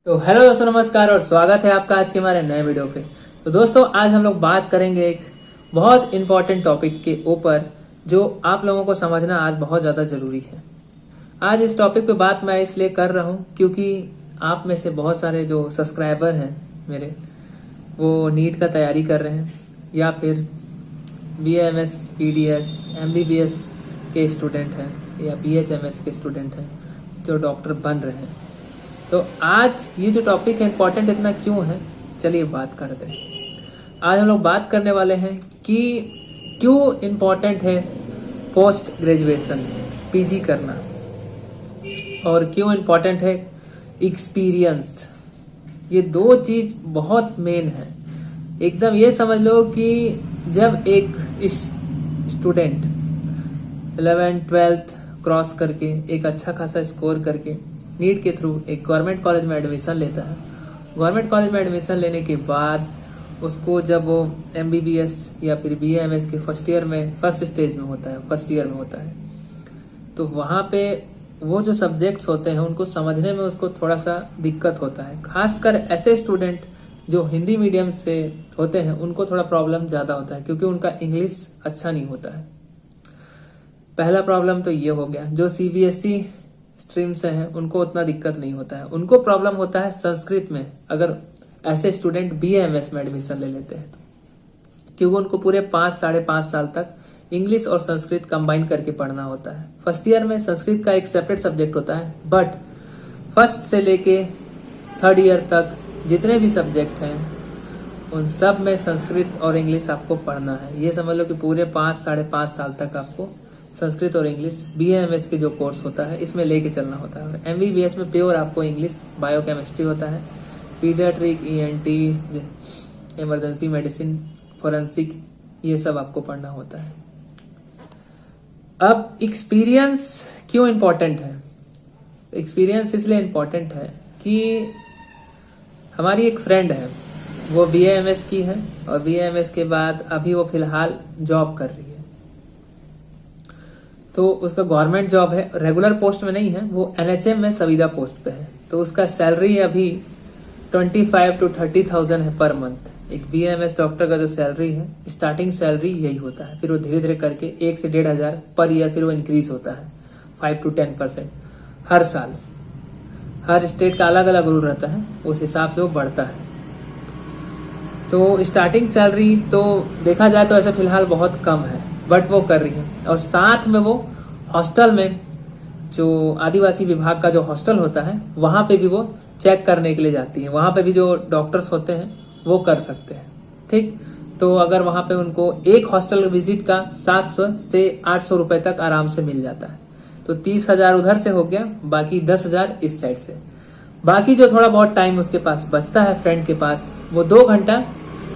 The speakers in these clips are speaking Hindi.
तो हेलो दोस्तों, नमस्कार और स्वागत है आपका आज के हमारे नए वीडियो पे। तो दोस्तों, आज हम लोग बात करेंगे एक बहुत इंपॉर्टेंट टॉपिक के ऊपर जो आप लोगों को समझना आज बहुत ज़्यादा ज़रूरी है। आज इस टॉपिक पे बात मैं इसलिए कर रहा हूँ क्योंकि आप में से बहुत सारे जो सब्सक्राइबर हैं मेरे, वो नीट का तैयारी कर रहे हैं या फिर BAMS, PDS, MBBS के स्टूडेंट हैं या BHMS के स्टूडेंट हैं जो डॉक्टर बन रहे हैं। तो आज ये जो टॉपिक है इम्पोर्टेंट इतना क्यों है, चलिए बात करते हैं। आज हम लोग बात करने वाले हैं कि क्यों इम्पोर्टेंट है पोस्ट ग्रेजुएशन PG करना और क्यों इम्पोर्टेंट है एक्सपीरियंस। ये दो चीज़ बहुत मेन है। एकदम ये समझ लो कि जब एक स्टूडेंट 11th 12th क्रॉस करके एक अच्छा खासा स्कोर करके नीट के थ्रू एक गवर्नमेंट कॉलेज में एडमिशन लेता है, गवर्नमेंट कॉलेज में एडमिशन लेने के बाद उसको जब वो MBBS या फिर BAMS के फर्स्ट ईयर में फर्स्ट ईयर में होता है, तो वहाँ पे वो जो सब्जेक्ट्स होते हैं उनको समझने में उसको थोड़ा सा दिक्कत होता है। खासकर ऐसे स्टूडेंट जो हिंदी मीडियम से होते हैं उनको थोड़ा प्रॉब्लम ज़्यादा होता है क्योंकि उनका इंग्लिश अच्छा नहीं होता है। पहला प्रॉब्लम तो ये हो गया। जो CBSE स्ट्रीम से हैं उनको उतना दिक्कत नहीं होता है, उनको प्रॉब्लम होता है संस्कृत में अगर ऐसे स्टूडेंट BAMS में एडमिशन ले लेते हैं तो, क्योंकि उनको पूरे 5-5.5 साल तक इंग्लिश और संस्कृत कंबाइन करके पढ़ना होता है। फर्स्ट ईयर में संस्कृत का एक सेपरेट सब्जेक्ट होता है, बट फर्स्ट से लेके थर्ड ईयर तक जितने भी सब्जेक्ट हैं उन सब में संस्कृत और इंग्लिश आपको पढ़ना है। ये समझ लो कि पूरे 5-5.5 साल तक आपको संस्कृत और इंग्लिश BAMS के जो कोर्स होता है इसमें लेके चलना होता है। और MBBS में प्योर आपको इंग्लिश बायोकेमिस्ट्री होता है, paediatric, ENT, emergency medicine, forensic, ये सब आपको पढ़ना होता है। अब एक्सपीरियंस क्यों इम्पोर्टेंट है? एक्सपीरियंस इसलिए इम्पोर्टेंट है कि हमारी एक फ्रेंड है, वो BAMS की है और BAMS के बाद अभी वो फिलहाल जॉब कर रही है। तो उसका गवर्नमेंट जॉब है, रेगुलर पोस्ट में नहीं है, वो NHM में संविदा पोस्ट पे है। तो उसका सैलरी अभी 25,000 to 30,000 है पर मंथ। एक BAMS डॉक्टर का जो सैलरी है, स्टार्टिंग सैलरी यही होता है, फिर वो धीरे धीरे करके 1 से 1,500 पर ईयर फिर वो इंक्रीज होता है 5 to 10% हर साल। हर स्टेट का अलग अलग रूल रहता है, उस हिसाब से वो बढ़ता है। तो स्टार्टिंग सैलरी तो देखा जाए तो ऐसे फिलहाल बहुत कम है, बट वो कर रही है। और साथ में वो हॉस्टल में, जो आदिवासी विभाग का जो हॉस्टल होता है, वहाँ पे भी वो चेक करने के लिए जाती है। वहाँ पे भी जो डॉक्टर्स होते हैं वो कर सकते हैं, ठीक। तो अगर वहाँ पे उनको एक हॉस्टल विजिट का 700 से 800 रुपए तक आराम से मिल जाता है। तो 30,000 उधर से हो गया, बाकी 10,000 इस साइड से। बाकी जो थोड़ा बहुत टाइम उसके पास बचता है फ्रेंड के पास, वो 2 घंटा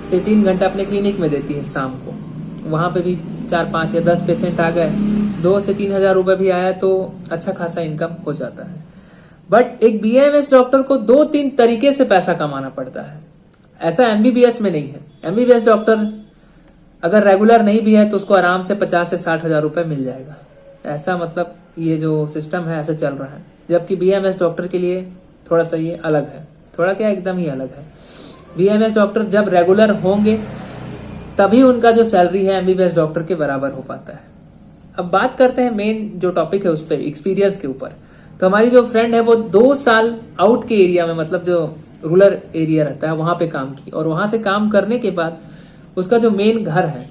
से 3 घंटा अपने क्लिनिक में देती है शाम को। वहाँ पे भी 4-5 या 10 पेशेंट आ गए, 2 से 3,000 रुपए भी आया तो अच्छा खासा इनकम हो जाता है। बट एक BAMS डॉक्टर को 2-3 तरीके से पैसा कमाना पड़ता है, ऐसा MBBS में नहीं है। MBBS डॉक्टर अगर रेगुलर नहीं भी है तो उसको आराम से 50 से 60,000 रुपए मिल जाएगा। ऐसा मतलब ये जो सिस्टम है ऐसा चल रहा है। जबकि BAMS डॉक्टर के लिए थोड़ा सा ये अलग है, थोड़ा क्या एकदम ही अलग है। BAMS डॉक्टर जब रेगुलर होंगे तभी उनका जो सैलरी है MBBS डॉक्टर के बराबर हो पाता है। अब बात करते हैं मेन जो टॉपिक है उस पर, एक्सपीरियंस के ऊपर। तो हमारी जो फ्रेंड है वो 2 साल आउट के एरिया में, मतलब जो रूरल एरिया रहता है वहां पे काम की, और वहां से काम करने के बाद उसका जो मेन घर है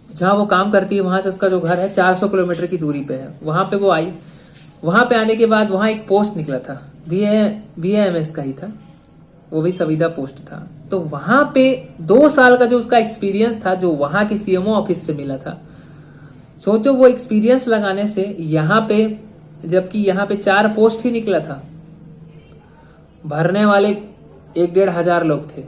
जहाँ वो काम करती है, वहां से उसका जो घर है 400 किलोमीटर की दूरी पे है। वहां पे वो आई, वहां पे आने के बाद वहां एक पोस्ट निकला था, BAMS का ही था, वो भी संविदा पोस्ट था। तो वहां पे 2 साल का जो उसका एक्सपीरियंस था, जो वहां के CMO ऑफिस से मिला था, सोचो वो एक्सपीरियंस लगाने से यहाँ पे, जबकि यहाँ पे 4 पोस्ट ही निकला था, भरने वाले 1-1.5 हजार लोग थे,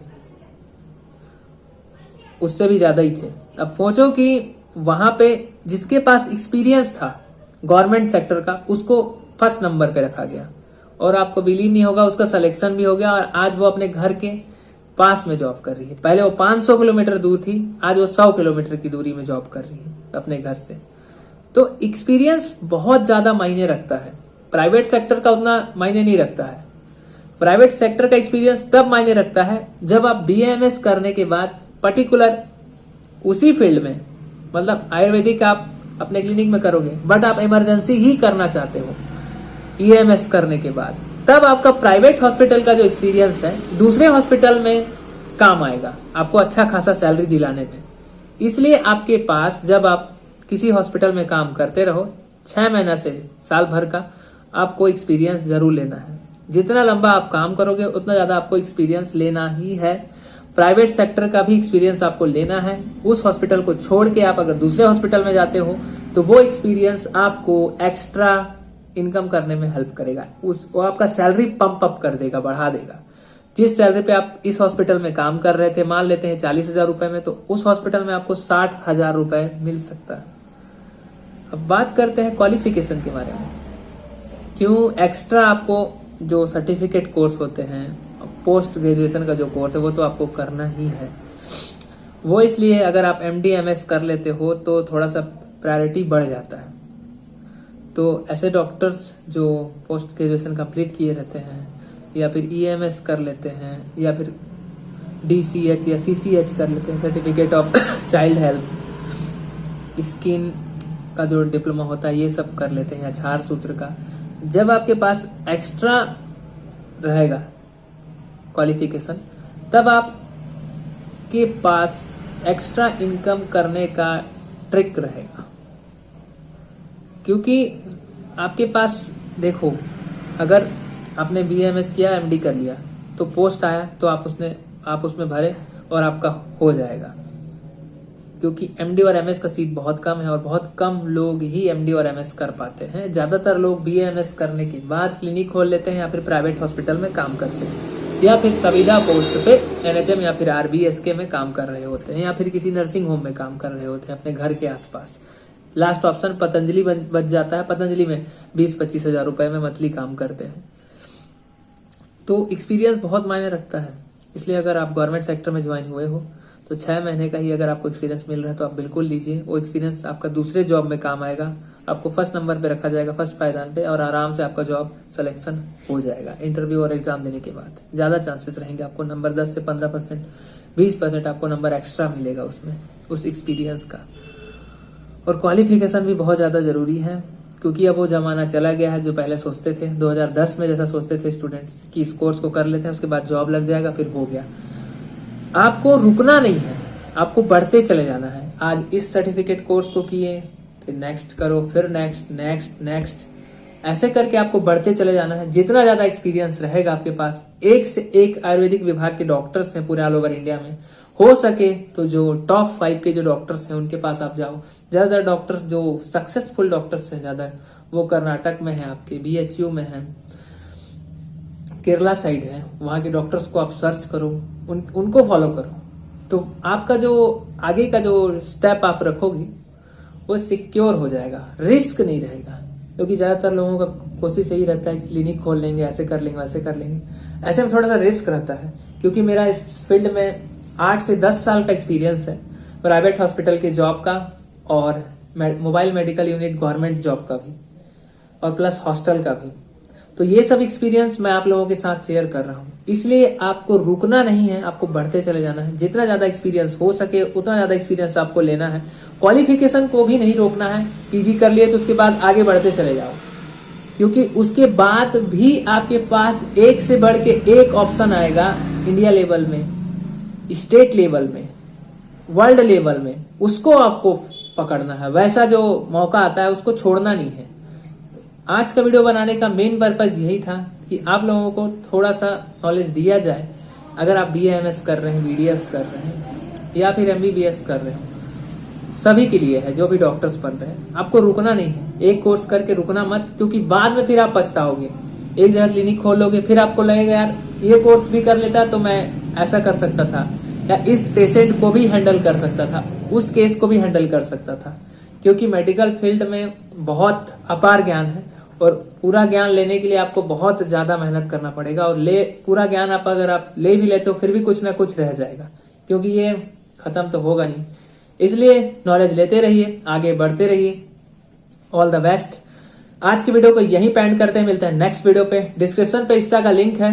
उससे भी ज्यादा ही थे। अब सोचो कि वहां पे जिसके पास एक्सपीरियंस था गवर्नमेंट सेक्टर का, उसको फर्स्ट नंबर पे रखा गया, और आपको बिलीव नहीं होगा उसका सिलेक्शन भी हो गया, और आज वो अपने घर के पास में जॉब कर रही है। पहले वो 500 किलोमीटर दूर थी, आज वो 100 किलोमीटर की दूरी में जॉब कर रही है अपने घर से। तो एक्सपीरियंस बहुत ज्यादा मायने रखता है, प्राइवेट सेक्टर का उतना मायने नहीं रखता है। प्राइवेट सेक्टर का एक्सपीरियंस तब मायने रखता है जब आप बीएएमएस करने के बाद पर्टिकुलर उसी फील्ड में, मतलब आयुर्वेदिक आप अपने क्लिनिक में करोगे बट आप इमरजेंसी ही करना चाहते हो ईएमएस करने के बाद, तब आपका प्राइवेट हॉस्पिटल का जो एक्सपीरियंस है दूसरे हॉस्पिटल में काम आएगा, आपको अच्छा खासा सैलरी दिलाने में। इसलिए आपके पास जब आप किसी हॉस्पिटल में काम करते रहो 6 महीना से साल भर का आपको एक्सपीरियंस जरूर लेना है। जितना लंबा आप काम करोगे उतना ज्यादा आपको एक्सपीरियंस लेना ही है। प्राइवेट सेक्टर का भी एक्सपीरियंस आपको लेना है। उस हॉस्पिटल को छोड़ के आप अगर दूसरे हॉस्पिटल में जाते हो तो वो एक्सपीरियंस आपको एक्स्ट्रा इनकम करने में हेल्प करेगा, वो आपका सैलरी पंप अप कर देगा, बढ़ा देगा। जिस सैलरी पे आप इस हॉस्पिटल में काम कर रहे थे, मान लेते हैं 40,000 रुपए में, तो उस हॉस्पिटल में आपको 60,000 रुपए मिल सकता है। अब बात करते हैं क्वालिफिकेशन के बारे में। क्यों एक्स्ट्रा आपको जो सर्टिफिकेट कोर्स होते हैं, पोस्ट ग्रेजुएशन का जो कोर्स है वो तो आपको करना ही है। वो इसलिए अगर आप MD MS कर लेते हो तो थोड़ा सा प्रायोरिटी बढ़ जाता है। तो ऐसे डॉक्टर्स जो पोस्ट ग्रेजुएशन कंप्लीट किए रहते हैं या फिर EMS कर लेते हैं या फिर DCH या CCH कर लेते हैं, certificate of child health, skin का जो डिप्लोमा होता है ये सब कर लेते हैं, या छार सूत्र का। जब आपके पास एक्स्ट्रा रहेगा क्वालिफिकेशन तब आपके पास एक्स्ट्रा इनकम करने का ट्रिक रहेगा। क्योंकि आपके पास देखो, अगर आपने BMS किया, MD कर लिया तो पोस्ट आया तो आप उसमें भरे और आपका हो जाएगा। क्योंकि MD और MS का सीट बहुत कम है और बहुत कम लोग ही MD और MS कर पाते हैं। ज्यादातर लोग BMS करने के बाद क्लिनिक खोल लेते हैं या फिर प्राइवेट हॉस्पिटल में काम करते हैं या फिर संविदा पोस्ट पे NHM या फिर RBSK में काम कर रहे होते हैं या फिर किसी नर्सिंग होम में काम कर रहे होते हैं अपने घर के आसपास। लास्ट ऑप्शन पतंजलि बच जाता है। पतंजलि में 20-25 हजार रुपए में मंथली काम करते हैं। तो एक्सपीरियंस बहुत मायने रखता है। इसलिए अगर आप गवर्नमेंट सेक्टर में ज्वाइन हुए हो तो 6 महीने का ही अगर आपको एक्सपीरियंस मिल रहा है तो आप बिल्कुल लीजिए। वो एक्सपीरियंस आपका दूसरे जॉब में काम आएगा, आपको फर्स्ट नंबर पे रखा जाएगा, फर्स्ट पायदान पे, और आराम से आपका जॉब सिलेक्शन हो जाएगा। इंटरव्यू और एग्जाम देने के बाद ज्यादा चांसेस रहेंगे आपको नंबर 10 से 15%, 20% आपको नंबर एक्स्ट्रा मिलेगा उसमें, उस एक्सपीरियंस का। और क्वालिफिकेशन भी बहुत ज्यादा जरूरी है, क्योंकि अब वो जमाना चला गया है जो पहले सोचते थे 2010 में, जैसा सोचते थे स्टूडेंट्स कि इस कोर्स को कर लेते हैं उसके बाद जॉब लग जाएगा फिर हो गया। आपको रुकना नहीं है, आपको बढ़ते चले जाना है। आज इस सर्टिफिकेट कोर्स को किए, फिर नेक्स्ट करो, फिर नेक्स्ट, ऐसे करके आपको बढ़ते चले जाना है। जितना ज्यादा एक्सपीरियंस रहेगा आपके पास, एक से एक आयुर्वेदिक विभाग के डॉक्टर्स हैं पूरे ऑल ओवर इंडिया में। हो सके तो जो टॉप 5 के जो डॉक्टर्स हैं उनके पास आप जाओ। ज्यादातर डॉक्टर्स जो सक्सेसफुल डॉक्टर्स हैं ज्यादा, वो कर्नाटक में है, आपके BHU में है, केरला साइड है। वहां के डॉक्टर्स को आप सर्च करो, उनको फॉलो करो, तो आपका जो आगे का जो स्टेप आप रखोगे वो सिक्योर हो जाएगा, रिस्क नहीं रहेगा। क्योंकि ज्यादातर लोगों का कोशिश यही रहता है क्लिनिक खोल लेंगे, ऐसे कर लेंगे, वैसे कर लेंगे। ऐसे में थोड़ा सा रिस्क रहता है। क्योंकि मेरा इस फील्ड में 8 से 10 साल का एक्सपीरियंस है, प्राइवेट हॉस्पिटल के जॉब का और mobile medical unit government job का भी, और प्लस हॉस्टल का भी। तो ये सब एक्सपीरियंस मैं आप लोगों के साथ शेयर कर रहा हूँ। इसलिए आपको रुकना नहीं है, आपको बढ़ते चले जाना है। जितना ज्यादा एक्सपीरियंस हो सके उतना ज्यादा एक्सपीरियंस आपको लेना है। क्वालिफिकेशन को भी नहीं रोकना है। PG कर लिए तो उसके बाद आगे बढ़ते चले जाओ, क्योंकि उसके बाद भी आपके पास एक से बढ़ के एक ऑप्शन आएगा। इंडिया लेवल में, स्टेट लेवल में, वर्ल्ड लेवल में, उसको आपको पकड़ना है। वैसा जो मौका आता है उसको छोड़ना नहीं है। आज का वीडियो बनाने का मेन पर्पज यही था कि आप लोगों को थोड़ा सा नॉलेज दिया जाए। अगर आप BAMS कर रहे हैं, BDS कर रहे हैं या फिर MBBS कर रहे हो, सभी के लिए है जो भी डॉक्टर्स बन रहे हैं। आपको रुकना नहीं है, एक कोर्स करके रुकना मत, क्योंकि बाद में फिर आप पछताओगे। एक जगह क्लिनिक खोल लोगे, फिर आपको लगेगा यार ये कोर्स भी कर लेता तो मैं ऐसा कर सकता था, या इस पेशेंट को भी हैंडल कर सकता था, उस केस को भी हैंडल कर सकता था। क्योंकि मेडिकल फील्ड में बहुत अपार ज्ञान है और पूरा ज्ञान लेने के लिए आपको बहुत ज्यादा मेहनत करना पड़ेगा। और पूरा ज्ञान अगर आप ले भी लेते हो फिर भी कुछ ना कुछ रह जाएगा, क्योंकि ये खत्म तो होगा नहीं। इसलिए नॉलेज लेते रहिए, आगे बढ़ते रहिए। All the best. आज की वीडियो को यहीं पे एंड करते हैं, मिलते हैं नेक्स्ट वीडियो पे। डिस्क्रिप्शन पे इंस्टा का लिंक है,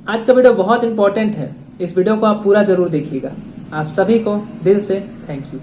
आज का वीडियो बहुत इंपॉर्टेंट है, इस वीडियो को आप पूरा जरूर देखिएगा। आप सभी को दिल से थैंक यू।